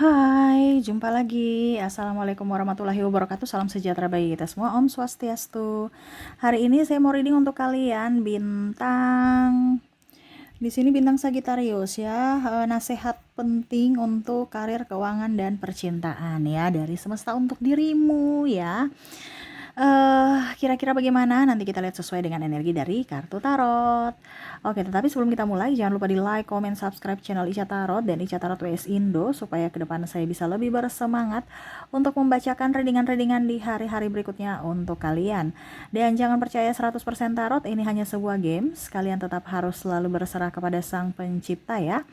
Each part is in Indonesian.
Hai, jumpa lagi. Assalamualaikum warahmatullahi wabarakatuh. Salam sejahtera bagi kita semua. Om Swastiastu. Hari ini saya mau reading untuk kalian bintang. Di sini bintang Sagittarius ya. Nasihat penting untuk karir, keuangan dan percintaan ya dari semesta untuk dirimu ya. Kira-kira bagaimana? Nanti kita lihat sesuai dengan energi dari kartu tarot. Oke, tetapi sebelum kita mulai, jangan lupa di like, comment, subscribe channel Ica Tarot dan Ica Tarot WS Indo supaya ke depan saya bisa lebih bersemangat untuk membacakan readingan-readingan di hari-hari berikutnya untuk kalian. Dan jangan percaya 100% tarot, ini hanya sebuah games. Kalian tetap harus selalu berserah kepada Sang Pencipta ya.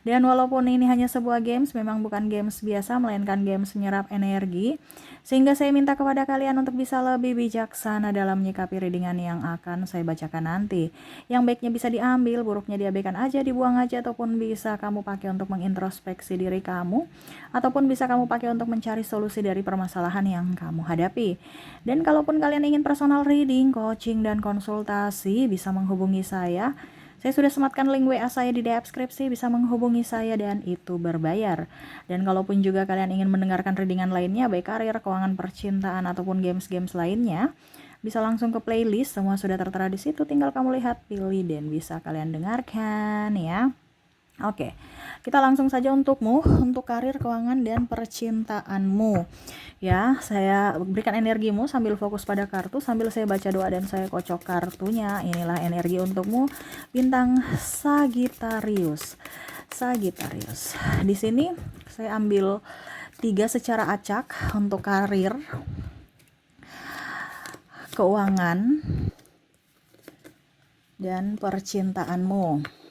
Dan walaupun ini hanya sebuah games, memang bukan games biasa, melainkan games menyerap energi. Sehingga saya minta kepada kalian untuk bisa lebih bijaksana dalam menyikapi readingan yang akan saya bacakan nanti. Yang baiknya bisa diambil, buruknya diabaikan aja, dibuang aja, ataupun bisa kamu pakai untuk mengintrospeksi diri kamu, ataupun bisa kamu pakai untuk mencari solusi dari permasalahan yang kamu hadapi. Dan kalaupun kalian ingin personal reading, coaching, dan konsultasi, bisa menghubungi saya. Saya sudah sematkan link WA saya di deskripsi, bisa menghubungi saya dan itu berbayar. Dan kalaupun juga kalian ingin mendengarkan readingan lainnya, baik karir, keuangan, percintaan, ataupun games-games lainnya, bisa langsung ke playlist, semua sudah tertera di situ, tinggal kamu lihat, pilih, dan bisa kalian dengarkan ya. Oke, kita langsung saja untukmu, untuk karir, keuangan, dan percintaanmu. Ya, saya berikan energimu sambil fokus pada kartu, sambil saya baca doa dan saya kocok kartunya. Inilah energi untukmu, bintang Sagittarius. Sagittarius. Di sini saya ambil 3 secara acak untuk karir, keuangan, dan percintaanmu.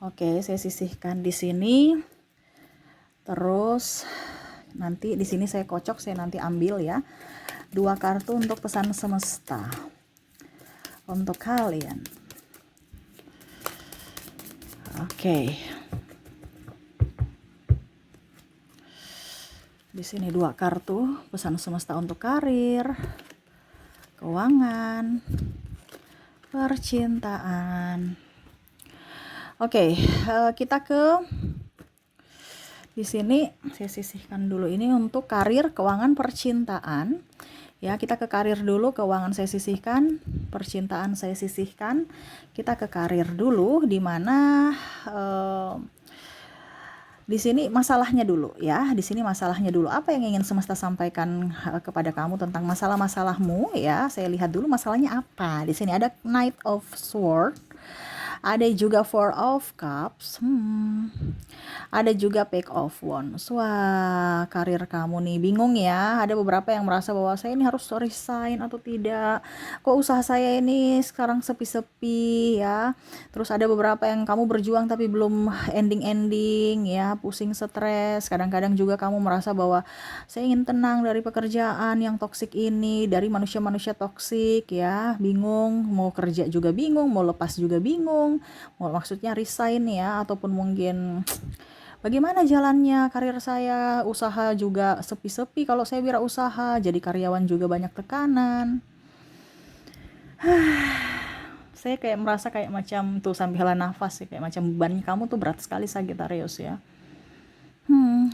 Oke, saya sisihkan di sini. Terus nanti di sini saya kocok, saya nanti ambil ya 2 kartu untuk pesan semesta untuk kalian. Oke. Di sini 2 kartu pesan semesta untuk karir, keuangan, percintaan. Oke, kita ke di sini saya sisihkan dulu ini untuk karir, keuangan, percintaan. Ya, kita ke karir dulu, keuangan saya sisihkan, percintaan saya sisihkan. Kita ke karir dulu, di mana di sini masalahnya dulu ya. Di sini masalahnya dulu. Apa yang ingin semesta sampaikan kepada kamu tentang masalah-masalahmu ya? Saya lihat dulu masalahnya apa. Di sini ada Knight of Swords. Ada juga Four of Cups. Ada juga Page of Wands. Wah, karir kamu nih bingung ya. Ada beberapa yang merasa bahwa saya ini harus resign atau tidak. Kok usaha saya ini sekarang sepi-sepi ya. Terus ada beberapa yang kamu berjuang tapi belum ending-ending ya, pusing, stres. Kadang-kadang juga kamu merasa bahwa saya ingin tenang dari pekerjaan yang toksik ini, dari manusia-manusia toksik ya. Bingung, mau kerja juga bingung, mau lepas juga bingung. Maksudnya resign ya, ataupun mungkin bagaimana jalannya karir saya, usaha juga sepi-sepi, kalau saya wirausaha, jadi karyawan juga banyak tekanan. Saya kayak merasa kayak macam tuh sambil hela nafas ya, kayak macam beban kamu tuh berat sekali Sagittarius ya.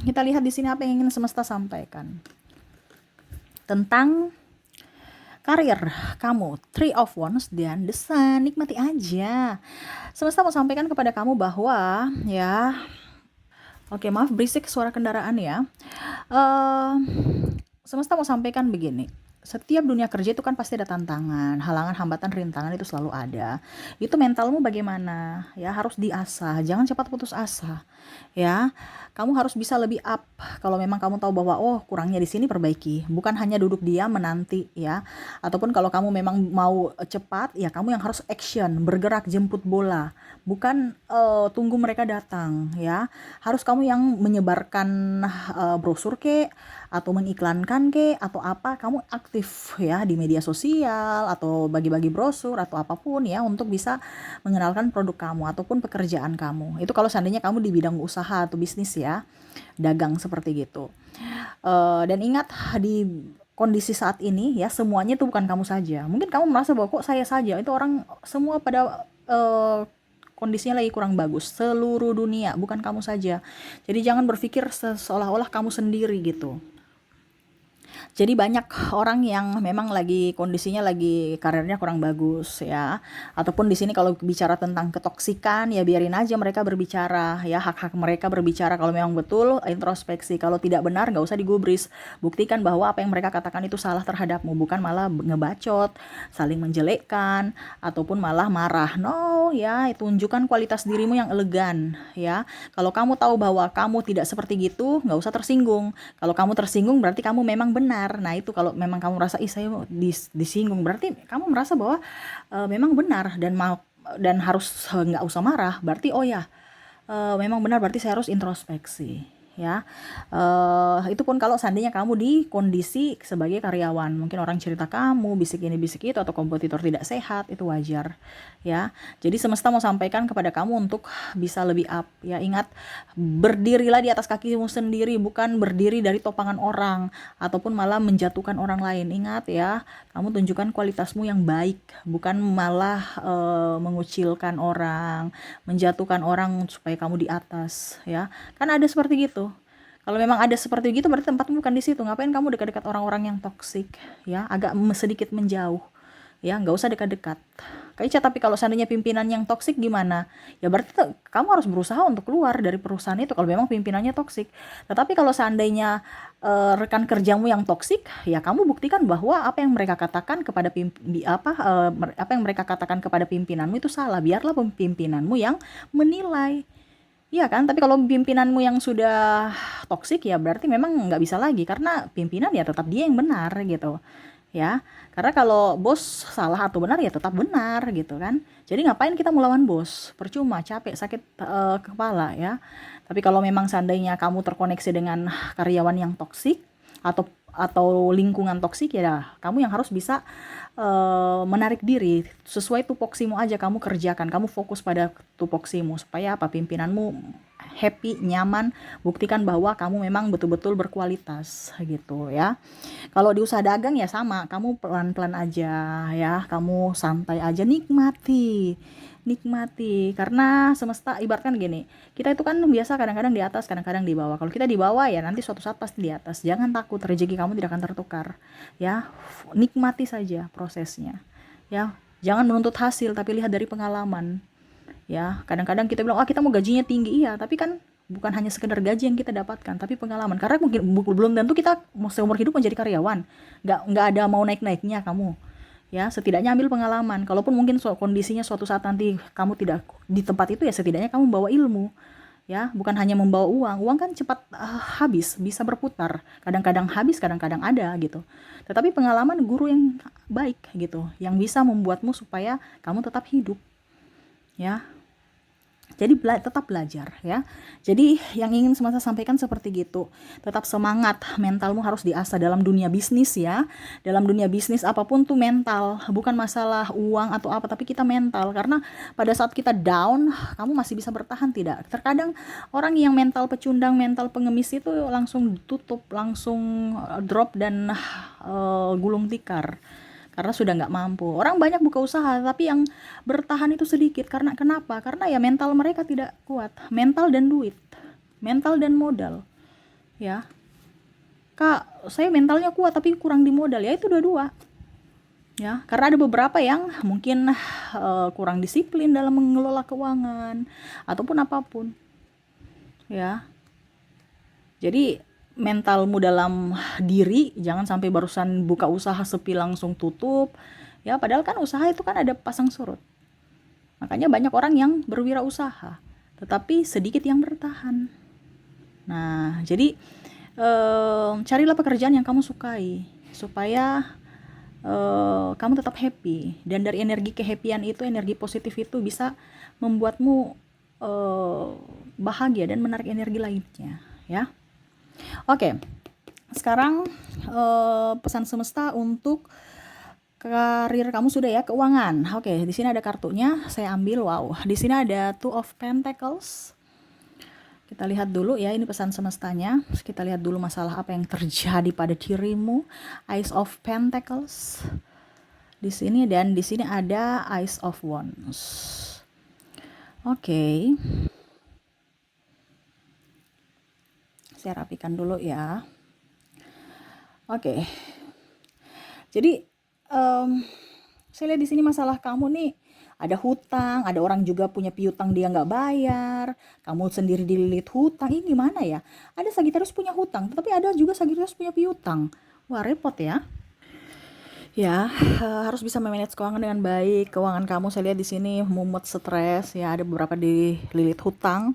Kita lihat di sini apa yang ingin semesta sampaikan tentang karir kamu. Three of Wands dan The Sun. Nikmati aja. Semesta mau sampaikan kepada kamu bahwa ya, oke, maaf berisik suara kendaraan ya. Semesta mau sampaikan begini. Setiap dunia kerja itu kan pasti ada tantangan, halangan, hambatan, rintangan itu selalu ada. Itu mentalmu bagaimana? Ya, harus diasah, jangan cepat putus asa. Ya, kamu harus bisa lebih up. Kalau memang kamu tahu bahwa oh kurangnya di sini, perbaiki. Bukan hanya duduk diam menanti ya. Ataupun kalau kamu memang mau cepat, ya kamu yang harus action, bergerak, jemput bola. Bukan tunggu mereka datang ya. Harus kamu yang menyebarkan brosur ke, atau mengiklankan ke, atau apa, kamu aktif ya di media sosial atau bagi-bagi brosur atau apapun ya, untuk bisa mengenalkan produk kamu ataupun pekerjaan kamu. Itu kalau seandainya kamu di bidang usaha atau bisnis ya, dagang seperti gitu. Dan ingat, di kondisi saat ini ya, semuanya itu bukan kamu saja. Mungkin kamu merasa bahwa kok saya saja, itu orang semua pada kondisinya lagi kurang bagus. Seluruh dunia, bukan kamu saja. Jadi jangan berpikir seolah-olah kamu sendiri gitu. Jadi banyak orang yang memang lagi kondisinya lagi karirnya kurang bagus ya. Ataupun di sini kalau bicara tentang ketoksikan ya biarin aja mereka berbicara ya, hak-hak mereka berbicara. Kalau memang betul introspeksi, kalau tidak benar nggak usah digubris. Buktikan bahwa apa yang mereka katakan itu salah terhadapmu, bukan malah ngebacot, saling menjelekkan ataupun malah marah. No ya, tunjukkan kualitas dirimu yang elegan ya. Kalau kamu tahu bahwa kamu tidak seperti gitu, nggak usah tersinggung. Kalau kamu tersinggung berarti kamu memang benar. Nah itu kalau memang kamu merasa saya disinggung, berarti kamu merasa bahwa memang benar dan harus nggak usah marah. Berarti oh ya memang benar, berarti saya harus introspeksi ya. Itu pun kalau seandainya kamu di kondisi sebagai karyawan, mungkin orang cerita kamu bisik ini bisik itu atau kompetitor tidak sehat, itu wajar ya. Jadi semesta mau sampaikan kepada kamu untuk bisa lebih up ya. Ingat, berdirilah di atas kakimu sendiri, bukan berdiri dari topangan orang ataupun malah menjatuhkan orang lain. Ingat ya, kamu tunjukkan kualitasmu yang baik, bukan malah mengucilkan orang, menjatuhkan orang supaya kamu di atas ya. Kan ada seperti gitu. Kalau memang ada seperti gitu berarti tempatmu bukan di situ. Ngapain kamu dekat-dekat orang-orang yang toksik ya, agak sedikit menjauh ya, nggak usah dekat-dekat. Kak Ica, tapi kalau seandainya pimpinan yang toksik gimana? Ya berarti kamu harus berusaha untuk keluar dari perusahaan itu kalau memang pimpinannya toksik. Tetapi kalau seandainya rekan kerjamu yang toksik, ya kamu buktikan bahwa apa yang mereka katakan kepada apa yang mereka katakan kepada pimpinanmu itu salah. Biarlah pimpinanmu yang menilai. Iya kan, tapi kalau pimpinanmu yang sudah toksik ya berarti memang nggak bisa lagi, karena pimpinan ya tetap dia yang benar gitu ya. Karena kalau bos salah atau benar ya tetap benar gitu kan. Jadi ngapain kita melawan bos? Percuma, capek, sakit kepala ya. Tapi kalau memang seandainya kamu terkoneksi dengan karyawan yang toksik atau lingkungan toksik, ya kamu yang harus bisa menarik diri sesuai tupoksimu aja. Kamu kerjakan, kamu fokus pada tupoksimu supaya apa, pimpinanmu happy, nyaman. Buktikan bahwa kamu memang betul-betul berkualitas gitu ya. Kalau di usaha dagang ya sama, kamu pelan-pelan aja ya, kamu santai aja, nikmati karena semesta ibaratkan gini, kita itu kan biasa kadang-kadang di atas, kadang-kadang di bawah. Kalau kita di bawah ya nanti suatu saat pasti di atas. Jangan takut, rezeki kamu tidak akan tertukar ya. Nikmati saja prosesnya ya. Jangan menuntut hasil tapi lihat dari pengalaman ya. Kadang-kadang kita bilang kita mau gajinya tinggi, iya, tapi kan bukan hanya sekedar gaji yang kita dapatkan tapi pengalaman. Karena mungkin belum tentu kita mau seumur hidup menjadi karyawan, nggak ada mau naik-naiknya kamu ya. Setidaknya ambil pengalaman. Kalaupun mungkin kondisinya suatu saat nanti kamu tidak di tempat itu, ya setidaknya kamu bawa ilmu ya, bukan hanya membawa uang kan cepat habis, bisa berputar, kadang-kadang habis, kadang-kadang ada gitu. Tetapi pengalaman guru yang baik gitu, yang bisa membuatmu supaya kamu tetap hidup ya. Jadi tetap belajar ya. Jadi yang ingin semasa sampaikan seperti gitu. Tetap semangat, mentalmu harus diasah dalam dunia bisnis ya. Dalam dunia bisnis apapun tuh mental, bukan masalah uang atau apa, tapi kita mental. Karena pada saat kita down, kamu masih bisa bertahan tidak? Terkadang orang yang mental pecundang, mental pengemis itu langsung tutup, langsung drop dan gulung tikar. Karena sudah nggak mampu. Orang banyak buka usaha, tapi yang bertahan itu sedikit. Karena kenapa? Karena ya mental mereka tidak kuat. Mental dan duit, mental dan modal. Ya, Kak, saya mentalnya kuat tapi kurang di modal. Ya itu dua-dua. Ya, karena ada beberapa yang mungkin kurang disiplin dalam mengelola keuangan ataupun apapun. Ya, jadi mentalmu dalam diri, jangan sampai barusan buka usaha sepi langsung tutup ya. Padahal kan usaha itu kan ada pasang surut. Makanya banyak orang yang berwirausaha tetapi sedikit yang bertahan. Nah jadi carilah pekerjaan yang kamu sukai supaya kamu tetap happy, dan dari energi kehappyan itu, energi positif itu bisa membuatmu bahagia dan menarik energi lainnya ya. Oke, sekarang pesan semesta untuk karir kamu sudah ya, keuangan. Oke, di sini ada kartunya, saya ambil. Wow, di sini ada Two of Pentacles. Kita lihat dulu ya, ini pesan semestanya. Kita lihat dulu masalah apa yang terjadi pada dirimu. Ace of Pentacles di sini, dan di sini ada Ace of Wands. Oke, saya rapikan dulu ya. Oke, jadi saya lihat di sini masalah kamu nih, ada hutang, ada orang juga punya piutang dia nggak bayar, kamu sendiri dililit hutang, ini gimana ya? Ada Sagittarius punya hutang, tapi ada juga Sagittarius punya piutang. Wah, repot ya. Ya, harus bisa memanage keuangan dengan baik. Keuangan kamu saya lihat di sini mumet, stres, ya ada beberapa dililit hutang.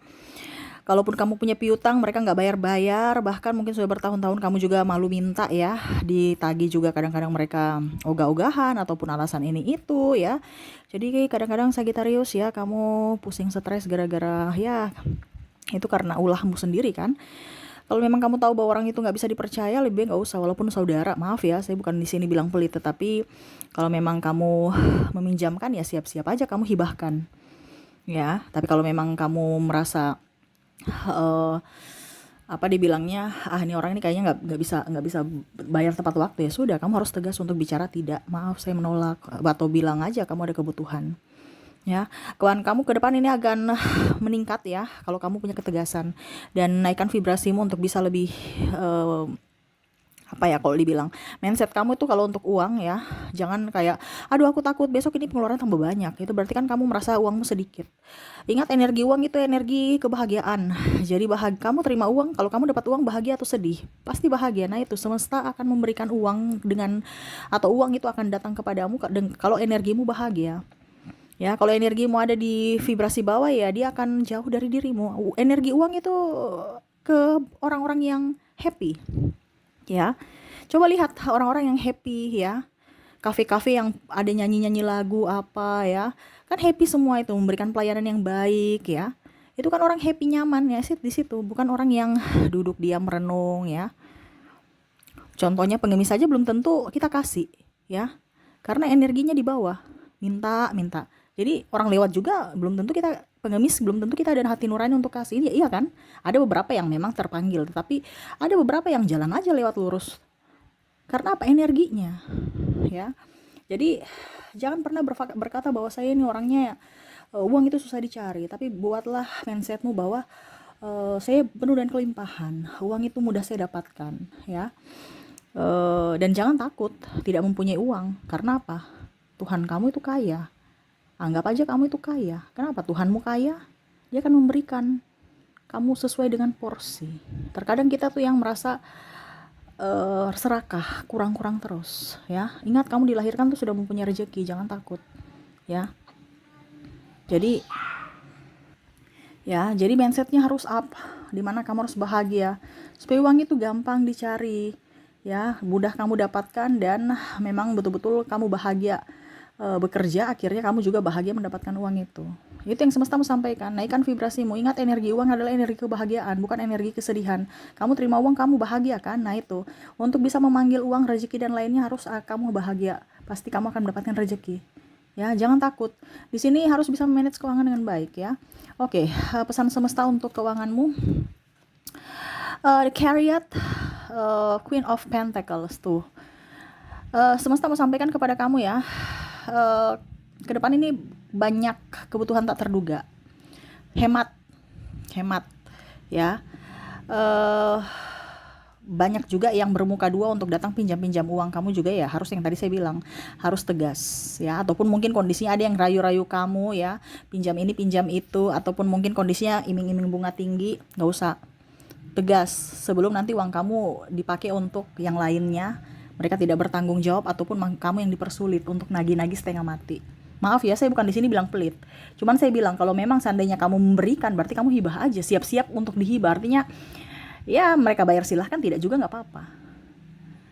Kalaupun kamu punya piutang, mereka nggak bayar-bayar, bahkan mungkin sudah bertahun-tahun kamu juga malu minta ya, ditagih juga kadang-kadang mereka ogah-ogahan ataupun alasan ini itu ya. Jadi kadang-kadang Sagittarius ya, kamu pusing stres gara-gara ya itu karena ulahmu sendiri kan. Kalau memang kamu tahu bahwa orang itu nggak bisa dipercaya, lebih baik nggak usah. Walaupun saudara, maaf ya, saya bukan di sini bilang pelit, tetapi kalau memang kamu meminjamkan ya siap-siap aja kamu hibahkan, ya. Tapi kalau memang kamu merasa eh, apa dibilangnya, ini orang ini kayaknya nggak bisa bayar tepat waktu, ya sudah, kamu harus tegas untuk bicara tidak, maaf saya menolak, atau bilang aja kamu ada kebutuhan. Ya, keuangan kamu ke depan ini akan meningkat ya kalau kamu punya ketegasan dan naikkan vibrasimu untuk bisa lebih eh, apa ya kalau dibilang mindset kamu itu kalau untuk uang ya, jangan kayak aduh aku takut besok ini pengeluaran tambah banyak, itu berarti kan kamu merasa uangmu sedikit. Ingat, energi uang itu energi kebahagiaan. Jadi kamu terima uang, kalau kamu dapat uang bahagia atau sedih, pasti bahagia. Nah itu semesta akan memberikan uang dengan, atau uang itu akan datang kepadamu kalau energimu bahagia. Ya, kalau energimu ada di vibrasi bawah ya dia akan jauh dari dirimu. Energi uang itu ke orang-orang yang happy, ya. Coba lihat orang-orang yang happy ya. Kafe-kafe yang ada nyanyi-nyanyi lagu apa ya. Kan happy semua itu, memberikan pelayanan yang baik ya. Itu kan orang happy nyaman ya di situ, bukan orang yang duduk diam merenung ya. Contohnya pengemis saja belum tentu kita kasih ya. Karena energinya di bawah. Minta, minta. Jadi orang lewat juga belum tentu kita, pengemis belum tentu kita ada hati nurani untuk kasih. Iya, iya kan? Ada beberapa yang memang terpanggil, tetapi ada beberapa yang jalan aja lewat lurus. Karena apa? Energinya, ya. Jadi jangan pernah berkata bahwa saya ini orangnya uang itu susah dicari, tapi buatlah mindsetmu bahwa saya penuh dengan kelimpahan, uang itu mudah saya dapatkan, ya. Dan jangan takut tidak mempunyai uang. Karena apa? Tuhan kamu itu kaya. Anggap aja kamu itu kaya. Kenapa? Tuhanmu kaya, dia akan memberikan kamu sesuai dengan porsi. Terkadang kita tuh yang merasa serakah, kurang-kurang terus ya. Ingat, kamu dilahirkan tuh sudah mempunyai rezeki, jangan takut ya. Jadi jadi mindsetnya harus up, dimana kamu harus bahagia supaya uang itu gampang dicari ya, mudah kamu dapatkan, dan memang betul-betul kamu bahagia bekerja, akhirnya kamu juga bahagia mendapatkan uang itu. Itu yang semesta mau sampaikan, naikkan vibrasimu. Ingat, energi uang adalah energi kebahagiaan, bukan energi kesedihan. Kamu terima uang, kamu bahagia kan? Nah itu, untuk bisa memanggil uang, rezeki dan lainnya harus kamu bahagia. Pasti kamu akan mendapatkan rezeki. Ya, jangan takut. Di sini harus bisa manage keuangan dengan baik ya. Oke, pesan semesta untuk keuanganmu. The Chariot, Queen of Pentacles tuh. Semesta mau sampaikan kepada kamu ya. Ke depan ini banyak kebutuhan tak terduga. Hemat, hemat ya. Banyak juga yang bermuka dua untuk datang pinjam-pinjam uang kamu juga ya, harus yang tadi saya bilang, harus tegas ya. Ataupun mungkin kondisinya ada yang rayu-rayu kamu ya, pinjam ini pinjam itu, ataupun mungkin kondisinya iming-iming bunga tinggi, nggak usah, tegas sebelum nanti uang kamu dipakai untuk yang lainnya, mereka tidak bertanggung jawab, ataupun kamu yang dipersulit untuk nagih-nagih setengah mati. Maaf ya, saya bukan di sini bilang pelit. Cuman saya bilang kalau memang seandainya kamu memberikan, berarti kamu hibah aja, siap-siap untuk dihibah. Artinya ya mereka bayar silahkan, tidak juga nggak apa-apa.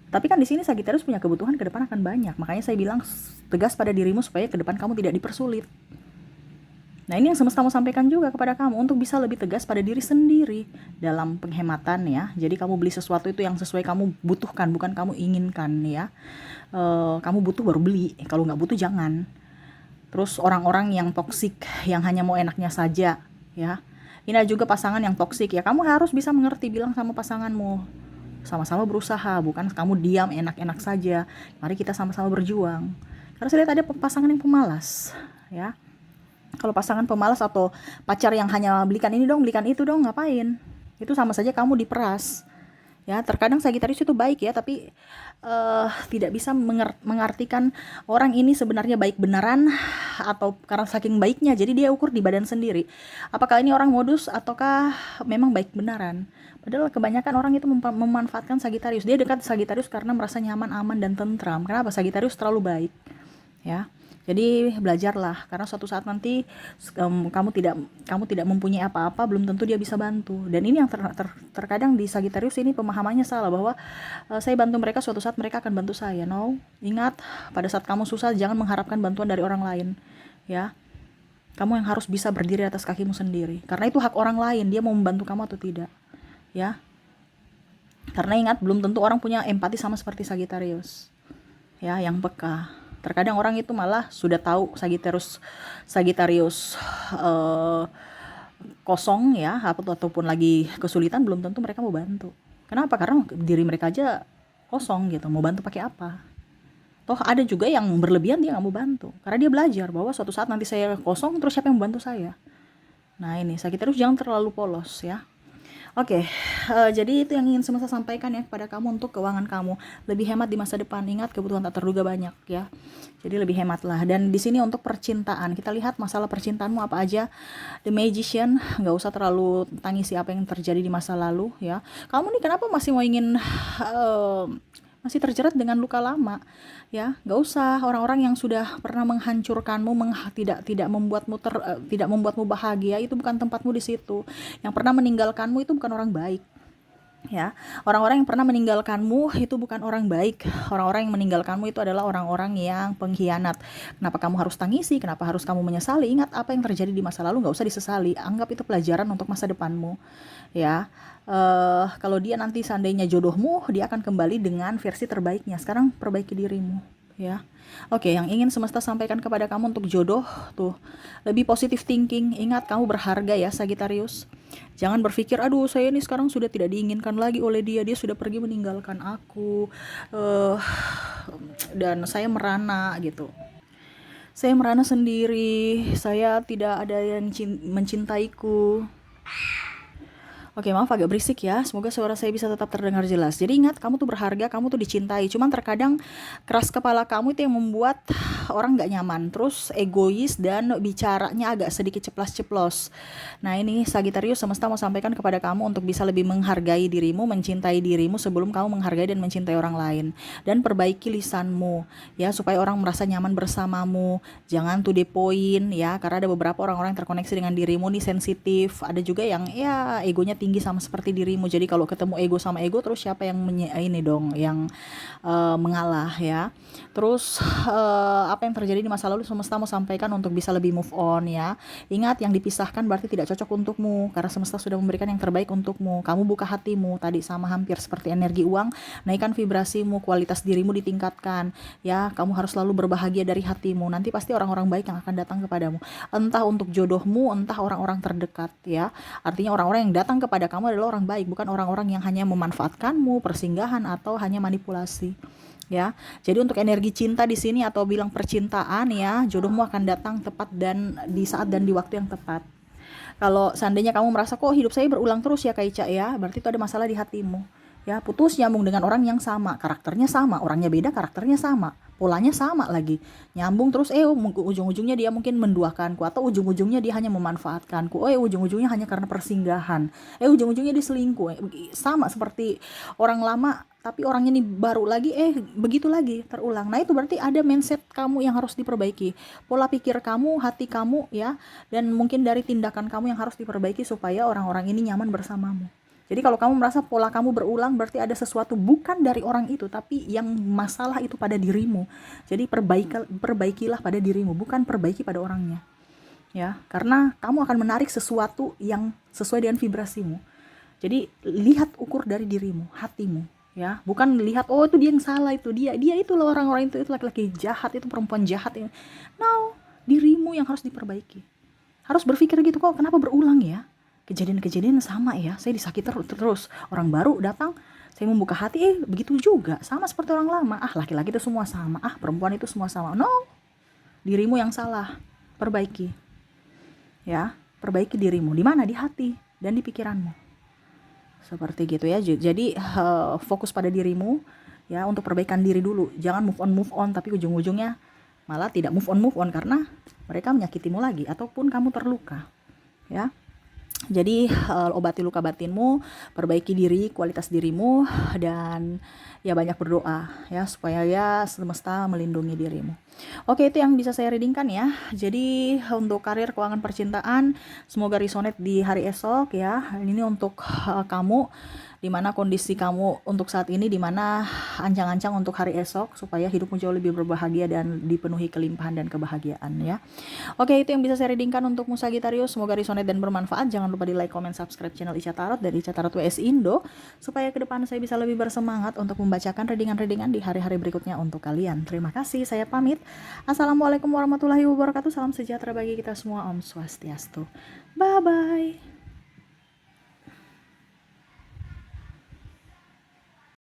Tapi kan di sini Sagittarius punya kebutuhan ke depan akan banyak. Makanya saya bilang tegas pada dirimu supaya ke depan kamu tidak dipersulit. Nah ini yang semesta mau sampaikan juga kepada kamu, untuk bisa lebih tegas pada diri sendiri dalam penghematan ya. Jadi kamu beli sesuatu itu yang sesuai kamu butuhkan, bukan kamu inginkan ya. Kamu butuh baru beli, kalau nggak butuh jangan. Terus orang-orang yang toksik, yang hanya mau enaknya saja ya. Ini ada juga pasangan yang toksik ya. Kamu harus bisa mengerti, bilang sama pasanganmu, sama-sama berusaha, bukan kamu diam enak-enak saja. Mari kita sama-sama berjuang. Karena saya lihat ada pasangan yang pemalas ya. Kalau pasangan pemalas atau pacar yang hanya belikan ini dong, belikan itu dong, ngapain? Itu sama saja kamu diperas. Ya, terkadang Sagitarius itu baik ya, tapi tidak bisa mengartikan orang ini sebenarnya baik beneran atau karena saking baiknya jadi dia ukur di badan sendiri. Apakah ini orang modus ataukah memang baik beneran? Padahal kebanyakan orang itu memanfaatkan Sagitarius. Dia dekat Sagitarius karena merasa nyaman, aman dan tentram. Kenapa? Sagitarius terlalu baik. Ya. Jadi belajarlah karena suatu saat nanti kamu tidak mempunyai apa-apa, belum tentu dia bisa bantu. Dan ini yang terkadang di Sagitarius ini pemahamannya salah bahwa saya bantu mereka, suatu saat mereka akan bantu saya. No, ingat pada saat kamu susah jangan mengharapkan bantuan dari orang lain. Ya, kamu yang harus bisa berdiri atas kakimu sendiri. Karena itu hak orang lain, dia mau membantu kamu atau tidak. Ya, karena ingat belum tentu orang punya empati sama seperti Sagitarius. Ya, yang peka. Terkadang orang itu malah sudah tahu Sagitarius kosong ya, ataupun lagi kesulitan, belum tentu mereka mau bantu. Kenapa? Karena diri mereka aja kosong gitu, mau bantu pakai apa? Toh ada juga yang berlebihan, dia nggak mau bantu karena dia belajar bahwa suatu saat nanti saya kosong, terus siapa yang membantu saya? Nah ini Sagitarius jangan terlalu polos ya. Oke, jadi itu yang ingin semesta sampaikan ya kepada kamu untuk keuangan kamu. Lebih hemat di masa depan. Ingat kebutuhan tak terduga banyak ya. Jadi lebih hematlah. Dan di sini untuk percintaan, kita lihat masalah percintaanmu apa aja. The Magician, nggak usah terlalu tangisi apa yang terjadi di masa lalu ya. Kamu nih kenapa masih mau ingin masih terjerat dengan luka lama ya? Nggak usah. Orang-orang yang sudah pernah menghancurkanmu, tidak membuatmu bahagia, itu bukan tempatmu di situ. Yang pernah meninggalkanmu itu bukan orang baik ya. Orang-orang yang pernah meninggalkanmu itu bukan orang baik. Orang-orang yang meninggalkanmu itu adalah orang-orang yang pengkhianat. Kenapa kamu harus tangisi? Kenapa harus kamu menyesali? Ingat apa yang terjadi di masa lalu, nggak usah disesali. Anggap itu pelajaran untuk masa depanmu ya. Kalau dia nanti seandainya jodohmu, dia akan kembali dengan versi terbaiknya. Sekarang perbaiki dirimu ya. Oke, yang ingin semesta sampaikan kepada kamu untuk jodoh tuh, lebih positive thinking. Ingat kamu berharga ya Sagitarius. Jangan berpikir aduh saya ini sekarang sudah tidak diinginkan lagi oleh dia sudah pergi meninggalkan aku, dan saya merana gitu. Saya merana sendiri, saya tidak ada yang mencintaiku. Oke, maaf agak berisik ya. Semoga suara saya bisa tetap terdengar jelas. Jadi ingat, kamu tuh berharga, kamu tuh dicintai. Cuman terkadang keras kepala kamu itu yang membuat orang gak nyaman. Terus egois dan bicaranya agak sedikit ceplas-ceplos. Nah ini Sagitarius, semesta mau sampaikan kepada kamu untuk bisa lebih menghargai dirimu, mencintai dirimu sebelum kamu menghargai dan mencintai orang lain. Dan perbaiki lisanmu ya, supaya orang merasa nyaman bersamamu. Jangan to the point ya, karena ada beberapa orang-orang yang terkoneksi dengan dirimu nih sensitif. Ada juga yang ya egonya tinggi sama seperti dirimu. Jadi kalau ketemu ego sama ego, terus siapa yang mengalah ya. Terus apa yang terjadi di masa lalu semesta mau sampaikan untuk bisa lebih move on ya. Ingat yang dipisahkan berarti tidak cocok untukmu, karena semesta sudah memberikan yang terbaik untukmu. Kamu buka hatimu tadi sama hampir seperti energi uang, naikkan vibrasimu, kualitas dirimu ditingkatkan ya. Kamu harus selalu berbahagia dari hatimu. Nanti pasti orang-orang baik yang akan datang kepadamu, entah untuk jodohmu, entah orang-orang terdekat ya. Artinya orang-orang yang datang kepada kamu adalah orang baik, bukan orang-orang yang hanya memanfaatkanmu, persinggahan atau hanya manipulasi ya. Jadi untuk energi cinta di sini atau bilang percintaan ya, jodohmu akan datang tepat dan di saat dan di waktu yang tepat. Kalau seandainya kamu merasa kok hidup saya berulang terus ya Kak Ica ya, berarti itu ada masalah di hatimu ya. Putus nyambung dengan orang yang sama, karakternya sama, orangnya beda, karakternya sama, polanya sama lagi, nyambung terus ujung-ujungnya dia mungkin menduakanku, atau ujung-ujungnya dia hanya memanfaatkanku, ujung-ujungnya hanya karena persinggahan, ujung-ujungnya dia selingkuh, sama seperti orang lama tapi orang ini baru lagi, begitu lagi terulang. Nah itu berarti ada mindset kamu yang harus diperbaiki, pola pikir kamu, hati kamu ya, dan mungkin dari tindakan kamu yang harus diperbaiki supaya orang-orang ini nyaman bersamamu. Jadi kalau kamu merasa pola kamu berulang, berarti ada sesuatu bukan dari orang itu, tapi yang masalah itu pada dirimu. Jadi perbaikilah pada dirimu, bukan perbaiki pada orangnya. Ya, karena kamu akan menarik sesuatu yang sesuai dengan vibrasimu. Jadi lihat ukur dari dirimu, hatimu, ya. Bukan lihat itu dia yang salah, itu dia itu loh orang-orang itu laki-laki jahat, itu perempuan jahat ini. No, dirimu yang harus diperbaiki. Harus berpikir gitu, kok kenapa berulang ya? Kejadian-kejadian sama ya, saya disakiti terus. Orang baru datang, saya membuka hati, begitu juga, sama seperti orang lama. Laki-laki itu semua sama, perempuan itu semua sama. No, dirimu yang salah, perbaiki ya. Perbaiki dirimu di mana? Di hati dan di pikiranmu. Seperti gitu ya. Jadi fokus pada dirimu ya, untuk perbaikan diri dulu. Jangan move on tapi ujung-ujungnya malah tidak move on karena mereka menyakitimu lagi ataupun kamu terluka ya. Jadi obati luka batinmu, perbaiki diri, kualitas dirimu, dan ya banyak berdoa ya supaya ya semesta melindungi dirimu. Oke, itu yang bisa saya readingkan ya. Jadi untuk karir, keuangan, percintaan, semoga resonate di hari esok ya. Ini untuk kamu, dimana kondisi kamu untuk saat ini, dimana ancang-ancang untuk hari esok supaya hidupmu jauh lebih berbahagia dan dipenuhi kelimpahan dan kebahagiaan ya. Oke, itu yang bisa saya readingkan untukmu Sagittarius. Semoga resonate dan bermanfaat. Jangan lupa di like, comment, subscribe channel Ica Tarot dari Ica Tarot WS Indo supaya ke depan saya bisa lebih bersemangat untuk membacakan readingan-readingan di hari-hari berikutnya untuk kalian. Terima kasih, saya pamit. Assalamualaikum warahmatullahi wabarakatuh. Salam sejahtera bagi kita semua. Om Swastiastu. Bye bye.